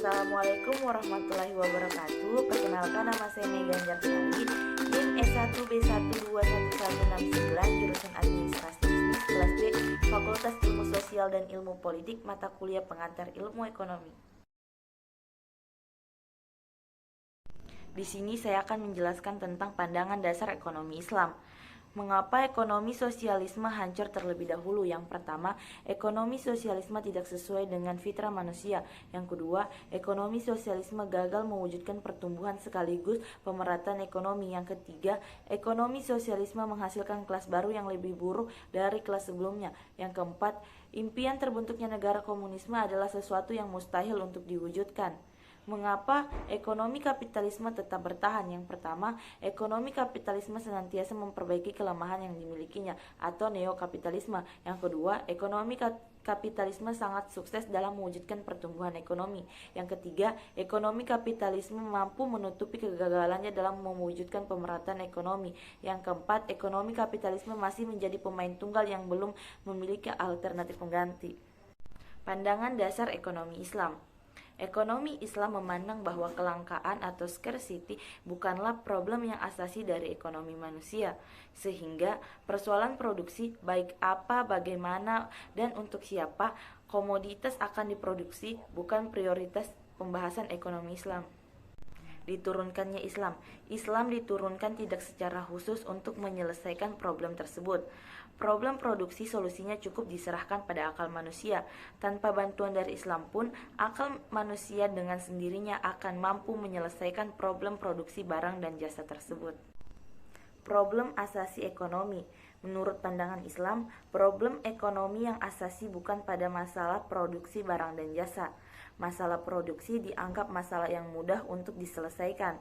Assalamualaikum warahmatullahi wabarakatuh. Perkenalkan, nama saya Megan Jarsari, NIM S1B1211169, jurusan Administrasi Bisnis, kelas B, Fakultas Ilmu Sosial dan Ilmu Politik, mata kuliah pengantar Ilmu Ekonomi. Di sini saya akan menjelaskan tentang pandangan dasar ekonomi Islam. Mengapa ekonomi sosialisme hancur terlebih dahulu? Yang pertama, ekonomi sosialisme tidak sesuai dengan fitrah manusia. Yang kedua, ekonomi sosialisme gagal mewujudkan pertumbuhan sekaligus pemerataan ekonomi. Yang ketiga, ekonomi sosialisme menghasilkan kelas baru yang lebih buruk dari kelas sebelumnya. Yang keempat, impian terbentuknya negara komunisme adalah sesuatu yang mustahil untuk diwujudkan. Mengapa ekonomi kapitalisme tetap bertahan? Yang pertama, ekonomi kapitalisme senantiasa memperbaiki kelemahan yang dimilikinya atau neokapitalisme. Yang kedua, ekonomi kapitalisme sangat sukses dalam mewujudkan pertumbuhan ekonomi. Yang ketiga, ekonomi kapitalisme mampu menutupi kegagalannya dalam mewujudkan pemerataan ekonomi. Yang keempat, ekonomi kapitalisme masih menjadi pemain tunggal yang belum memiliki alternatif pengganti. Pandangan dasar ekonomi Islam. Ekonomi Islam memandang bahwa kelangkaan atau scarcity bukanlah problem yang asasi dari ekonomi manusia, sehingga persoalan produksi, baik apa, bagaimana, dan untuk siapa komoditas akan diproduksi bukan prioritas pembahasan ekonomi Islam. Diturunkannya Islam. Islam diturunkan tidak secara khusus untuk menyelesaikan problem tersebut. Problem produksi solusinya cukup diserahkan pada akal manusia. Tanpa bantuan dari Islam pun, akal manusia dengan sendirinya akan mampu menyelesaikan problem produksi barang dan jasa tersebut. Problem asasi ekonomi. Menurut pandangan Islam, problem ekonomi yang asasi bukan pada masalah produksi barang dan jasa. Masalah produksi dianggap masalah yang mudah untuk diselesaikan.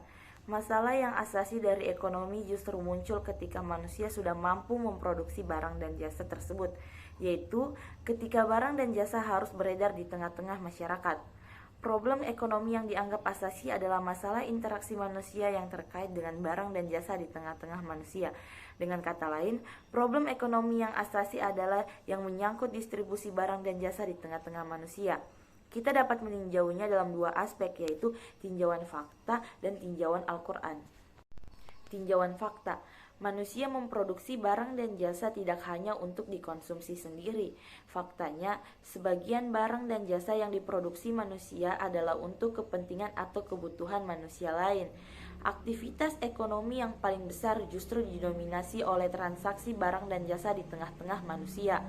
Masalah yang asasi dari ekonomi justru muncul ketika manusia sudah mampu memproduksi barang dan jasa tersebut, yaitu ketika barang dan jasa harus beredar di tengah-tengah masyarakat. Problem ekonomi yang dianggap asasi adalah masalah interaksi manusia yang terkait dengan barang dan jasa di tengah-tengah manusia. Dengan kata lain, problem ekonomi yang asasi adalah yang menyangkut distribusi barang dan jasa di tengah-tengah manusia. Kita dapat meninjaunya dalam dua aspek, yaitu tinjauan fakta dan tinjauan Al-Quran. Tinjauan fakta. Manusia memproduksi barang dan jasa tidak hanya untuk dikonsumsi sendiri. Faktanya, sebagian barang dan jasa yang diproduksi manusia adalah untuk kepentingan atau kebutuhan manusia lain. Aktivitas ekonomi yang paling besar justru didominasi oleh transaksi barang dan jasa di tengah-tengah manusia.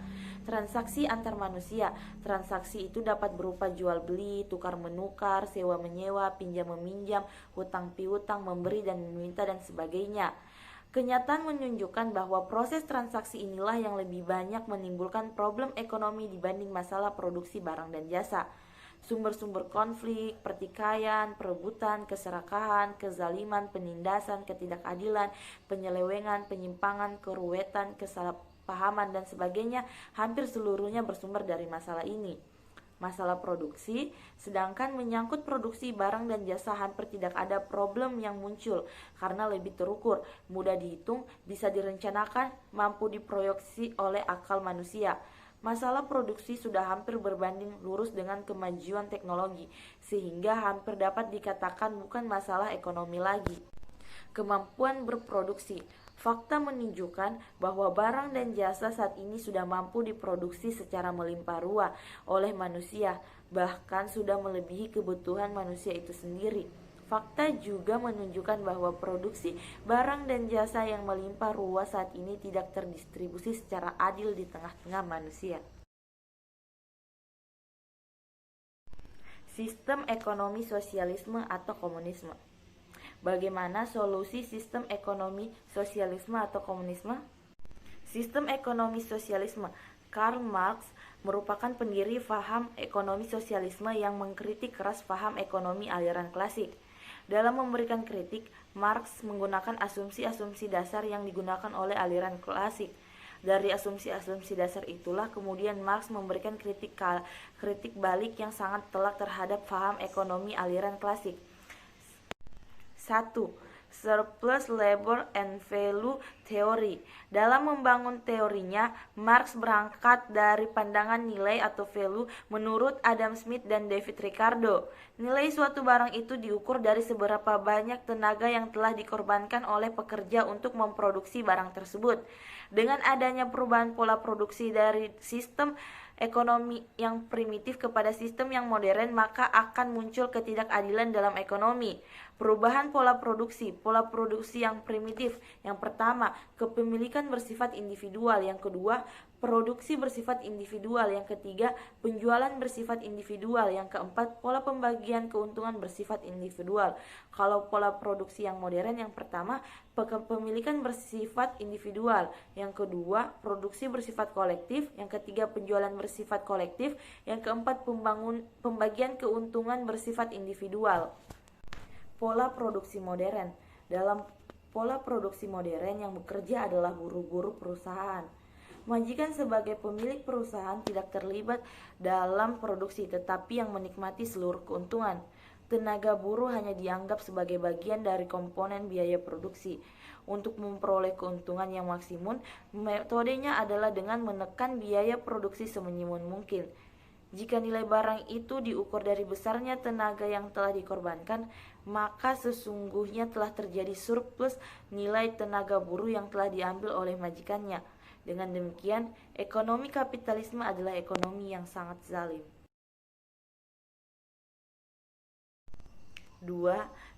Transaksi antar manusia. Transaksi itu dapat berupa jual beli, tukar menukar, sewa menyewa, pinjam meminjam, hutang piutang, memberi dan meminta dan sebagainya. Kenyataan menunjukkan bahwa proses transaksi inilah yang lebih banyak menimbulkan problem ekonomi dibanding masalah produksi barang dan jasa. Sumber-sumber konflik, pertikaian, perebutan, keserakahan, kezaliman, penindasan, ketidakadilan, penyelewengan, penyimpangan, keruwetan, kesalahpahaman, dan sebagainya hampir seluruhnya bersumber dari masalah ini. Masalah produksi, sedangkan menyangkut produksi barang dan jasa hampir tidak ada problem yang muncul karena lebih terukur, mudah dihitung, bisa direncanakan, mampu diproyeksi oleh akal manusia. Masalah produksi sudah hampir berbanding lurus dengan kemajuan teknologi, sehingga hampir dapat dikatakan bukan masalah ekonomi lagi. Kemampuan berproduksi. Fakta menunjukkan bahwa barang dan jasa saat ini sudah mampu diproduksi secara melimpah ruah oleh manusia, bahkan sudah melebihi kebutuhan manusia itu sendiri. Fakta juga menunjukkan bahwa produksi barang dan jasa yang melimpah ruah saat ini tidak terdistribusi secara adil di tengah-tengah manusia. Sistem ekonomi sosialisme atau komunisme. Bagaimana solusi sistem ekonomi sosialisme atau komunisme? Sistem ekonomi sosialisme. Karl Marx merupakan pendiri paham ekonomi sosialisme yang mengkritik keras paham ekonomi aliran klasik. Dalam memberikan kritik, Marx menggunakan asumsi-asumsi dasar yang digunakan oleh aliran klasik. Dari asumsi-asumsi dasar itulah kemudian Marx memberikan kritik balik yang sangat telak terhadap paham ekonomi aliran klasik. 1. surplus labor and value theory. Dalam membangun teorinya, Marx berangkat dari pandangan nilai atau value menurut Adam Smith dan David Ricardo. Nilai suatu barang itu diukur dari seberapa banyak tenaga yang telah dikorbankan oleh pekerja untuk memproduksi barang tersebut. Dengan adanya perubahan pola produksi dari sistem ekonomi yang primitif kepada sistem yang modern, maka akan muncul ketidakadilan dalam ekonomi. Perubahan pola produksi yang primitif. Yang pertama, kepemilikan bersifat individual. Yang kedua, produksi bersifat individual. Yang ketiga, penjualan bersifat individual. Yang keempat, pola pembagian keuntungan bersifat individual. Kalau pola produksi yang modern, yang pertama, kepemilikan bersifat individual. Yang kedua, produksi bersifat kolektif. Yang ketiga, penjualan bersifat kolektif. Yang keempat, pembagian keuntungan bersifat individual. Pola produksi modern. Dalam pola produksi modern, yang bekerja adalah guru-guru perusahaan. Majikan sebagai pemilik perusahaan tidak terlibat dalam produksi, tetapi yang menikmati seluruh keuntungan. Tenaga buruh hanya dianggap sebagai bagian dari komponen biaya produksi. Untuk memperoleh keuntungan yang maksimum, metodenya adalah dengan menekan biaya produksi seminimum mungkin. Jika nilai barang itu diukur dari besarnya tenaga yang telah dikorbankan, maka sesungguhnya telah terjadi surplus nilai tenaga buruh yang telah diambil oleh majikannya. Dengan demikian, ekonomi kapitalisme adalah ekonomi yang sangat zalim. 2.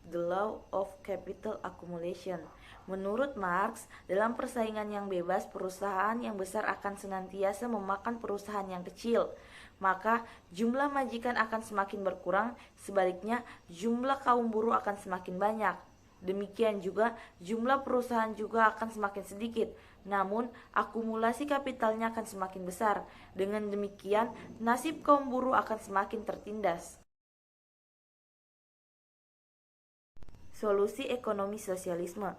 The Law of Capital Accumulation. Menurut Marx, dalam persaingan yang bebas, perusahaan yang besar akan senantiasa memakan perusahaan yang kecil. Maka jumlah majikan akan semakin berkurang, sebaliknya jumlah kaum buruh akan semakin banyak. Demikian juga jumlah perusahaan juga akan semakin sedikit, namun akumulasi kapitalnya akan semakin besar. Dengan demikian, nasib kaum buruh akan semakin tertindas. Solusi ekonomi sosialisme.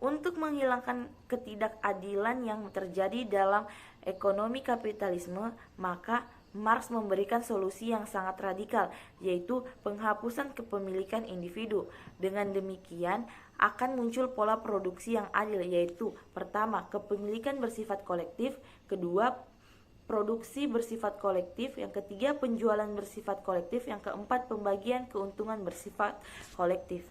Untuk menghilangkan ketidakadilan yang terjadi dalam ekonomi kapitalisme, maka Marx memberikan solusi yang sangat radikal, yaitu penghapusan kepemilikan individu. Dengan demikian, akan muncul pola produksi yang adil, yaitu pertama, kepemilikan bersifat kolektif, kedua, produksi bersifat kolektif, yang ketiga, penjualan bersifat kolektif, yang keempat, pembagian keuntungan bersifat kolektif.